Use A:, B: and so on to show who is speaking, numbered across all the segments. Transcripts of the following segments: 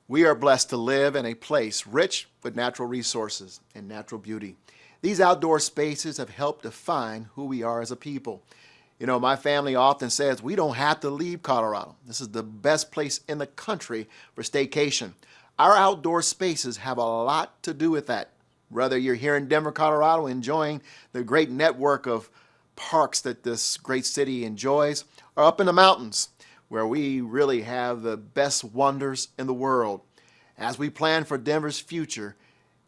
A: We are blessed to live in a place rich with natural resources and natural beauty. These outdoor spaces have helped define who we are as a people. You know, my family often says we don't have to leave Colorado. This is the best place in the country for staycation. Our outdoor spaces have a lot to do with that. Whether you're here in Denver, Colorado, enjoying the great network of parks that this great city enjoys, or up in the mountains, where we really have the best wonders in the world. As we plan for Denver's future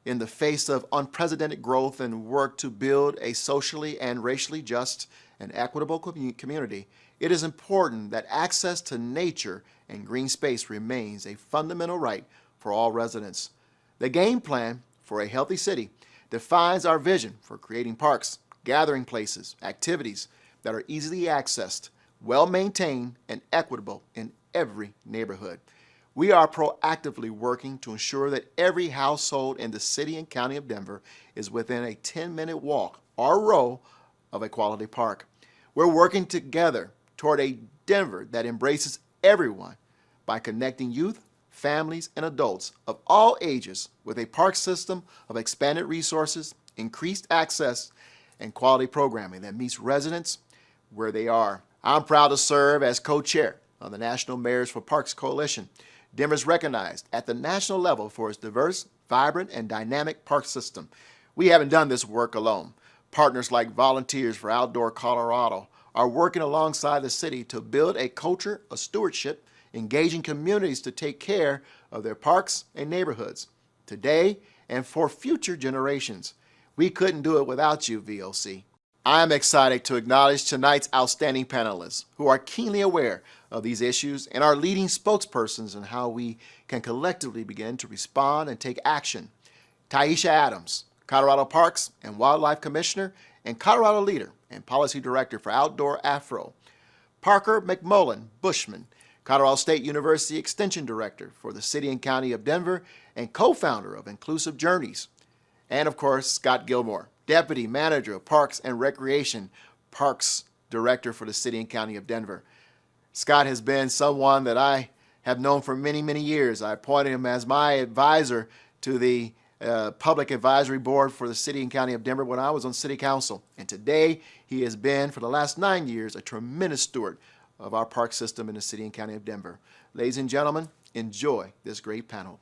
A: in the face of unprecedented growth and work to build a socially and racially just and equitable community, it is important that access to nature and green space remains a fundamental right for all residents. The game plan for a healthy city defines our vision for creating parks, gathering places, activities that are easily accessed, well-maintained, and equitable in every neighborhood. We are proactively working to ensure that every household in the city and county of Denver is within a 10-minute walk or row of a quality park. We're working together toward a Denver that embraces everyone by connecting youth, families, and adults of all ages with a park system of expanded resources, increased access, and quality programming that meets residents where they are. I'm proud to serve as co-chair of the National Mayors for Parks Coalition. Denver is recognized at the national level for its diverse, vibrant, and dynamic park system. We haven't done this work alone. Partners like Volunteers for Outdoor Colorado are working alongside the city to build a culture of stewardship, engaging communities to take care of their parks and neighborhoods, today and for future generations. We couldn't do it without you, VOC. I'm excited to acknowledge tonight's outstanding panelists who are keenly aware of these issues and are leading spokespersons in how we can collectively begin to respond and take action. Taishya Adams, Colorado Parks and Wildlife Commissioner and Colorado Leader and Policy Director for Outdoor Afro. Parker McMullen-Bushman, Colorado State University Extension Director for the City and County of Denver and co-founder of Inclusive Journeys. And of course, Scott Gilmore, Deputy Manager of Parks and Recreation, Parks Director for the City and County of Denver. Scott has been someone that I have known for many, many years. I appointed him as my advisor to the Public Advisory Board for the City and County of Denver when I was on City Council. And today, he has been, for the last 9 years, a tremendous steward of our park system in the City and County of Denver. Ladies and gentlemen, enjoy this great panel.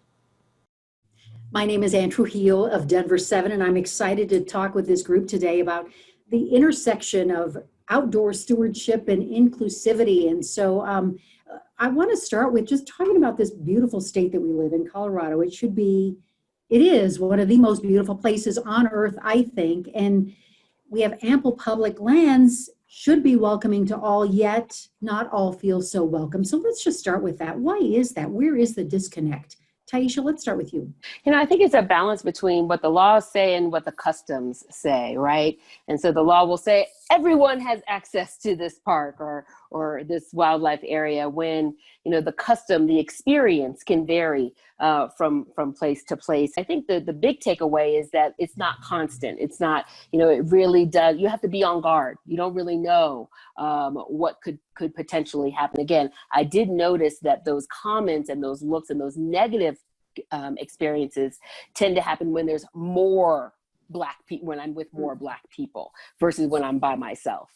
B: My name is Trujillo of Denver 7, and I'm excited to talk with this group today about the intersection of outdoor stewardship and inclusivity. And so I want to start with just talking about this beautiful state that we live in, Colorado. It is one of the most beautiful places on earth, I think, and we have ample public lands, should be welcoming to all, yet not all feel so welcome. So let's just start with that. Why is that? Where is the disconnect? Taishya, let's start with you.
C: You know, I think it's a balance between what the laws say and what the customs say, right? And so the law will say everyone has access to this park or this wildlife area, when, you know, the custom, the experience can vary from place to place. I think the big takeaway is that it's not constant. It's not, you know, it really does. You have to be on guard. You don't really know what could potentially happen. Again, I did notice that those comments and those looks and those negative experiences tend to happen when there's more Black people, when I'm with more Black people versus when I'm by myself.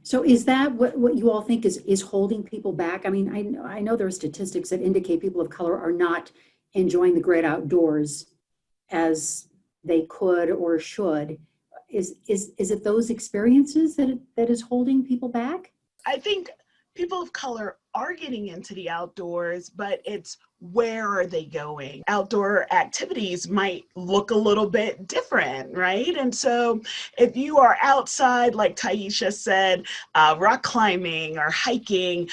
B: So is that what you all think is holding people back? I mean, I know there are statistics that indicate people of color are not enjoying the great outdoors as they could or should. Is it those experiences that is holding people back?
D: I think people of color are getting into the outdoors, but it's where are they going? Outdoor activities might look a little bit different, right? And so if you are outside, like Taishya said, rock climbing or hiking,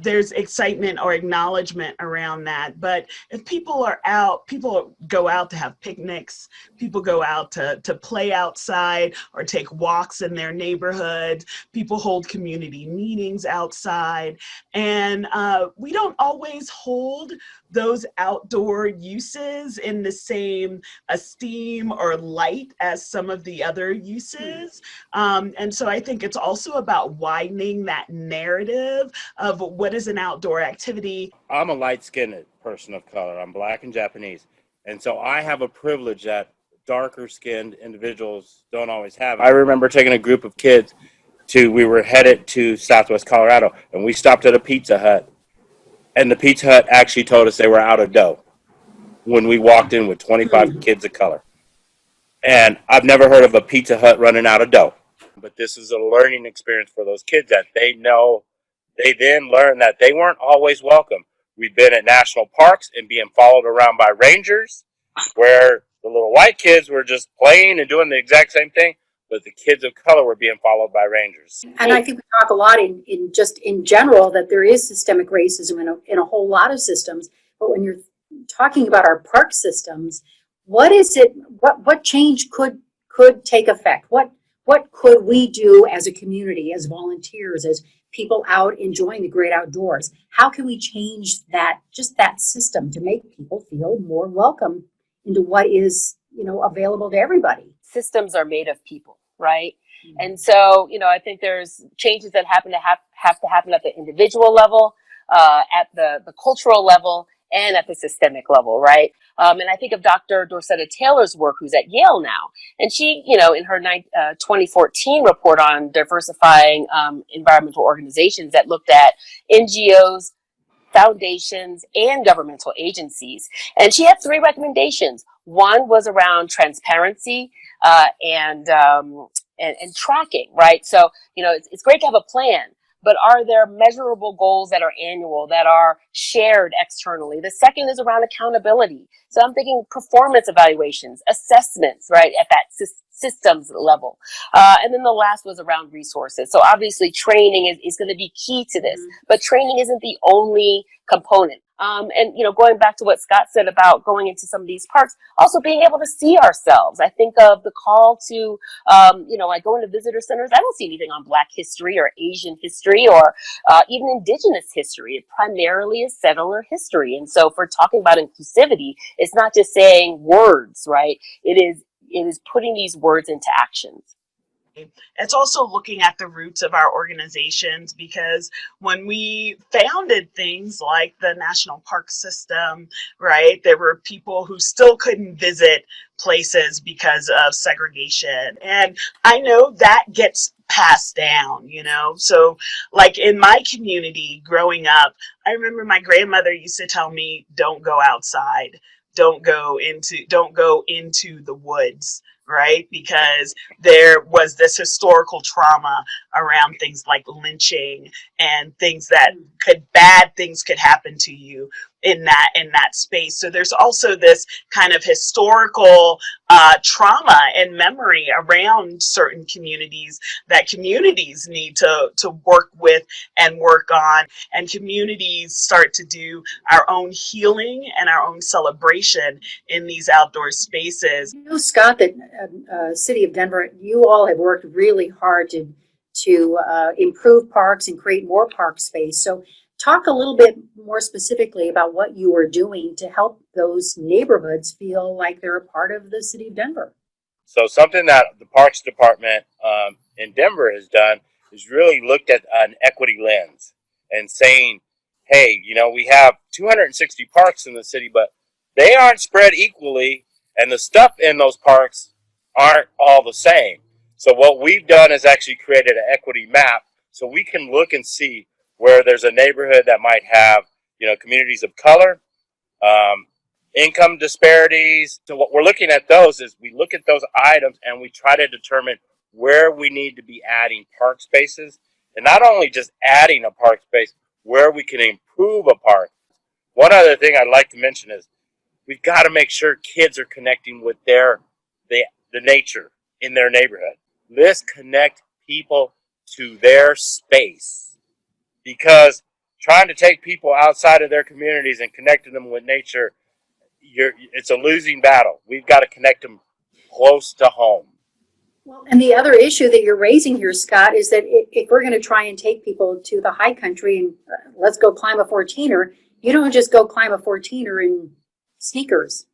D: there's excitement or acknowledgement around that. But if people are out, people go out to have picnics, people go out to play outside or take walks in their neighborhood, people hold community meetings outside. And we don't always hold those outdoor uses in the same esteem or light as some of the other uses. And so I think it's also about widening that narrative of what is an outdoor activity.
E: I'm a light-skinned person of color. I'm Black and Japanese. And so I have a privilege that darker skinned individuals don't always have. I remember taking a group of kids we were headed to Southwest Colorado, and we stopped at a Pizza Hut, and the Pizza Hut actually told us they were out of dough when we walked in with 25 kids of color. And I've never heard of a Pizza Hut running out of dough. But this is a learning experience for those kids that they then learn that they weren't always welcome. We've been at national parks and being followed around by rangers where the little white kids were just playing and doing the exact same thing, but the kids of color were being followed by rangers.
B: And I think we talk a lot in general that there is systemic racism in a whole lot of systems. But when you're talking about our park systems, what change could take effect? What could we do as a community, as volunteers, as people out enjoying the great outdoors? How can we change that system to make people feel more welcome into what is, available to everybody?
C: Systems are made of people, right? Mm-hmm. And so, I think there's changes that have to happen at the individual level, at the cultural level, and at the systemic level, right? And I think of Dr. Dorcetta Taylor's work, who's at Yale now. And she, in her 2014 report on diversifying environmental organizations that looked at NGOs, foundations, and governmental agencies. And she had 3 recommendations. One was around transparency and tracking, right? So, it's great to have a plan, but are there measurable goals that are annual, that are shared externally? The second is around accountability. So I'm thinking performance evaluations, assessments, right, at that systems level. And then the last was around resources. So obviously training is going to be key to this, but training isn't the only component. And, going back to what Scott said about going into some of these parks, also being able to see ourselves. I think of the call to, I go into visitor centers, I don't see anything on Black history or Asian history or even Indigenous history. It primarily is settler history. And so if we're talking about inclusivity, it's not just saying words, right? It is putting these words into actions.
D: It's also looking at the roots of our organizations, because when we founded things like the National Park System, right, there were people who still couldn't visit places because of segregation. And I know that gets passed down, So like in my community growing up, I remember my grandmother used to tell me, don't go outside. Don't go into the woods, right? Because there was this historical trauma around things like lynching and things that bad things could happen to you in that space. So there's also this kind of historical trauma and memory around certain communities that communities need to work with and work on, and communities start to do our own healing and our own celebration in these outdoor spaces.
B: Scott, that City of Denver, you all have worked really hard to improve parks and create more park space. So talk a little bit more specifically about what you are doing to help those neighborhoods feel like they're a part of the City of Denver.
E: So something that the Parks Department in Denver has done is really looked at an equity lens and saying, hey, we have 260 parks in the city, but they aren't spread equally, and the stuff in those parks aren't all the same. So what we've done is actually created an equity map so we can look and see where there's a neighborhood that might have, communities of color, income disparities. So what we're looking at those is we look at those items and we try to determine where we need to be adding park spaces, and not only just adding a park space, where we can improve a park. One other thing I'd like to mention is we've got to make sure kids are connecting with the nature in their neighborhood. Let's connect people to their space, because trying to take people outside of their communities and connecting them with nature, it's a losing battle. We've got to connect them close to home.
B: Well, and the other issue that you're raising here, Scott, is that if we're going to try and take people to the high country and let's go climb a 14er, You don't just go climb a 14er in sneakers.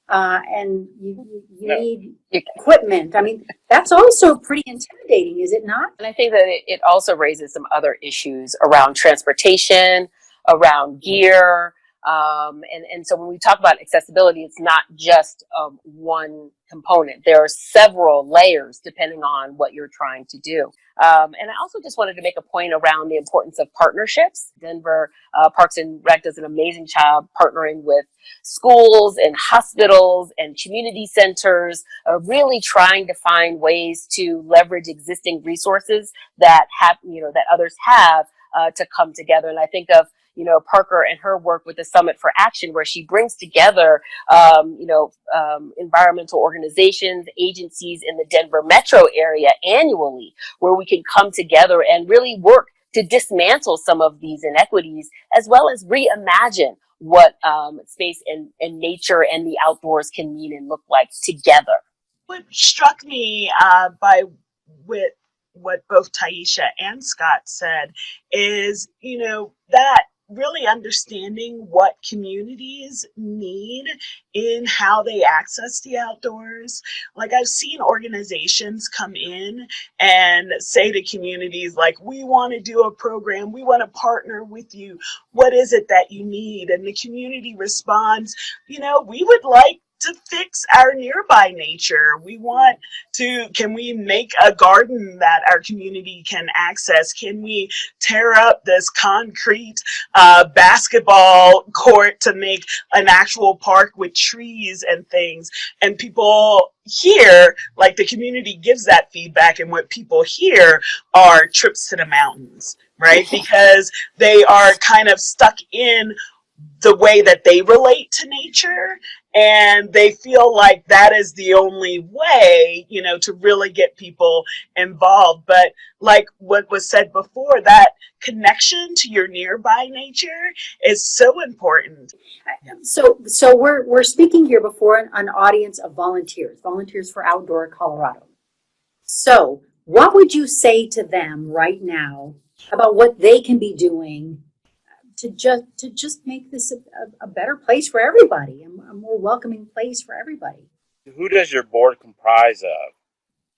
B: And you
E: No.
B: need equipment. I mean, that's also pretty intimidating, is it not?
C: And I think that it also raises some other issues around transportation, around gear. And so when we talk about accessibility, it's not just one component. There are several layers depending on what you're trying to do. And I also just wanted to make a point around the importance of partnerships. Denver Parks and Rec does an amazing job partnering with schools and hospitals and community centers, really trying to find ways to leverage existing resources that have, that others have to come together. And I think of Parker and her work with the Summit for Action, where she brings together, environmental organizations, agencies in the Denver metro area annually, where we can come together and really work to dismantle some of these inequities, as well as reimagine what space and nature and the outdoors can mean and look like together.
D: What struck me with what both Taishya and Scott said is, that really understanding what communities need in how they access the outdoors. Like, I've seen organizations come in and say to communities, like, we want to do a program, we want to partner with you. What is it that you need? And the community responds, we would like to fix our nearby nature. We want to, can we make a garden that our community can access? Can we tear up this concrete basketball court to make an actual park with trees and things? And people hear, like, the community gives that feedback, and what people hear are trips to the mountains, right? Because they are kind of stuck in the way that they relate to nature, and they feel like that is the only way, to really get people involved. But like what was said before, that connection to your nearby nature is so important.
B: So we're speaking here before an audience of volunteers for Outdoor Colorado. So what would you say to them right now about what they can be doing to just make this a better place for everybody, a more welcoming place for everybody?
E: Who does your board comprise of?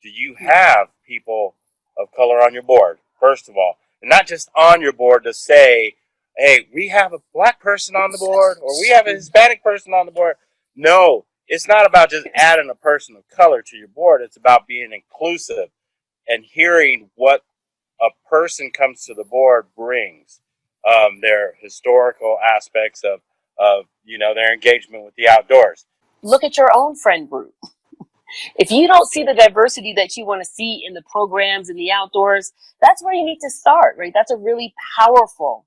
E: Do you have people of color on your board, first of all? And not just on your board to say, hey, we have a black person on the board, or we have a Hispanic person on the board. No, it's not about just adding a person of color to your board. It's about being inclusive and hearing what a person comes to the board brings. Their historical aspects of their engagement with the outdoors.
C: Look at your own friend group. If you don't see the diversity that you want to see in the programs in the outdoors, that's where you need to start, right? That's a really powerful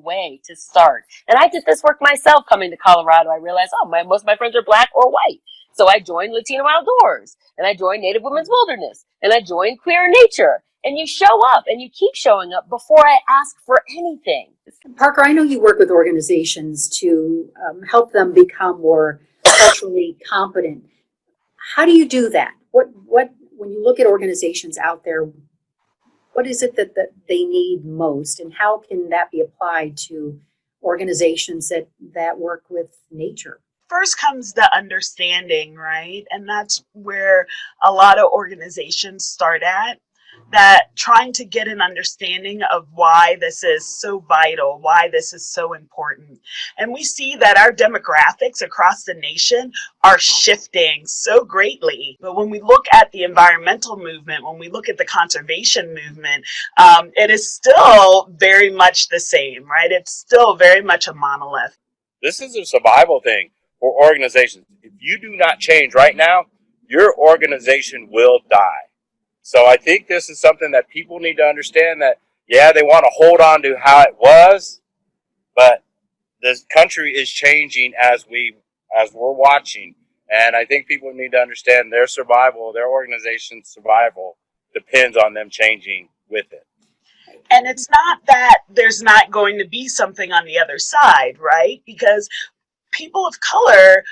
C: way to start. And I did this work myself coming to Colorado. I realized, most of my friends are black or white. So I joined Latino Outdoors, and I joined Native Women's Wilderness, and I joined Queer Nature. And you show up, and you keep showing up before I ask for anything.
B: Parker, I know you work with organizations to help them become more culturally competent. How do you do that? What when you look at organizations out there, what is it that they need most, and how can that be applied to organizations that work with nature?
D: First comes the understanding, right? And that's where a lot of organizations start at. That trying to get an understanding of why this is so vital, why this is so important. And we see that our demographics across the nation are shifting so greatly. But when we look at the environmental movement, when we look at the conservation movement, it is still very much the same, right? It's still very much a monolith.
E: This is a survival thing for organizations. If you do not change right now, your organization will die. So I think this is something that people need to understand, that, they want to hold on to how it was, but the country is changing as we're watching. And I think people need to understand their survival, their organization's survival depends on them changing with it.
D: And it's not that there's not going to be something on the other side, right? Because people of color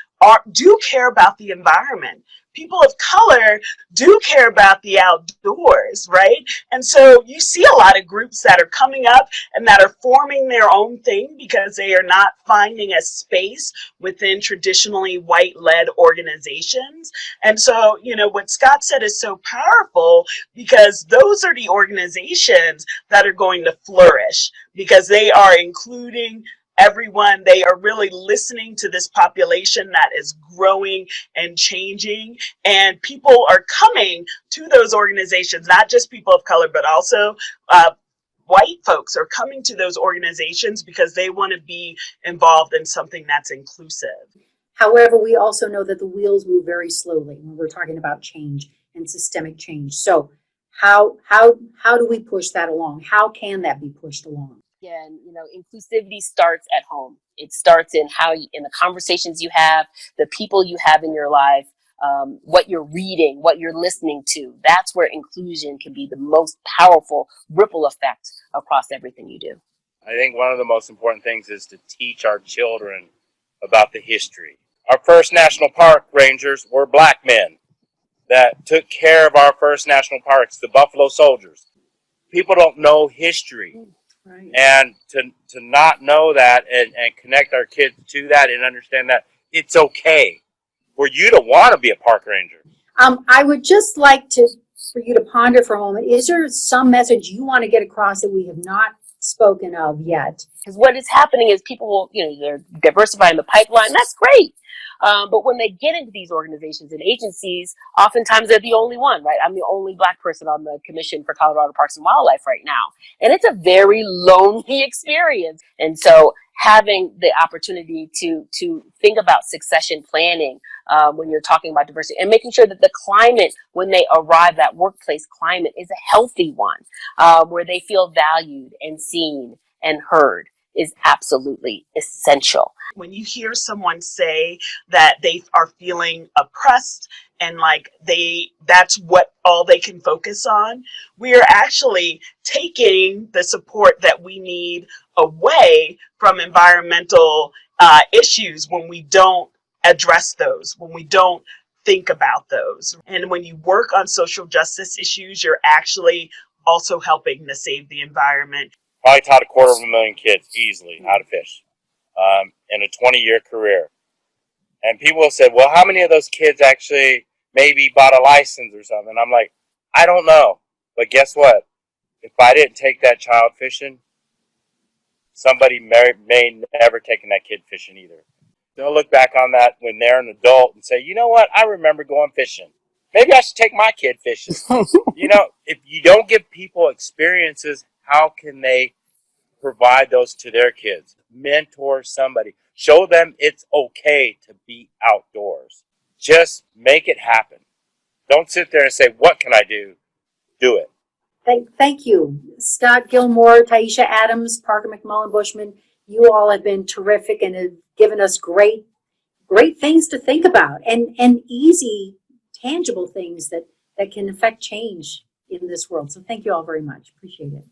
D: do care about the environment. People of color do care about the outdoors, right? And so you see a lot of groups that are coming up and that are forming their own thing because they are not finding a space within traditionally white-led organizations. And so, you know, what Scott said is so powerful because those are the organizations that are going to flourish because they are including everyone. They are really listening to this population that is growing and changing, and people are coming to those organizations, not just people of color, but also white folks are coming to those organizations because they want to be involved in something that's inclusive.
B: However, we also know that the wheels move very slowly when we're talking about change and systemic change. So how do we push that along? How can that be pushed along?
C: Again, you know, inclusivity starts at home. It starts in in the conversations you have, the people you have in your life, what you're reading, what you're listening to. That's where inclusion can be the most powerful ripple effect across everything you do.
E: I think one of the most important things is to teach our children about the history. Our first national park rangers were black men that took care of our first national parks, the Buffalo Soldiers. People don't know history.
B: Right.
E: And to not know that and connect our kids to that and understand that it's okay for you to want to be a park ranger.
B: I would just like for you to ponder for a moment. Is there some message you want to get across that we have not spoken of yet?
C: Because what is happening is people will, you know, they're diversifying the pipeline. That's great. But when they get into these organizations and agencies, oftentimes they're the only one, right? I'm the only Black person on the Commission for Colorado Parks and Wildlife right now. And it's a very lonely experience. And so having the opportunity to think about succession planning when you're talking about diversity and making sure that the climate, when they arrive, that workplace climate is a healthy one, where they feel valued and seen and heard, is absolutely essential.
D: When you hear someone say that they are feeling oppressed and like that's what all they can focus on, we are actually taking the support that we need away from environmental issues when we don't address those, when we don't think about those. And when you work on social justice issues, you're actually also helping to save the environment.
E: Probably taught 250,000 kids easily how to fish in a 20-year career. And people have said, well, how many of those kids actually maybe bought a license or something? And I'm like, I don't know. But guess what? If I didn't take that child fishing, somebody may never taken that kid fishing either. They'll look back on that when they're an adult and say, you know what? I remember going fishing. Maybe I should take my kid fishing. You know, if you don't give people experiences, how can they provide those to their kids? Mentor somebody. Show them it's okay to be outdoors. Just make it happen. Don't sit there and say, what can I do? Do it.
B: Thank you. Scott Gilmore, Taishya Adams, Parker McMullen-Bushman, you all have been terrific and have given us great things to think about and easy, tangible things that can affect change in this world. So thank you all very much. Appreciate it.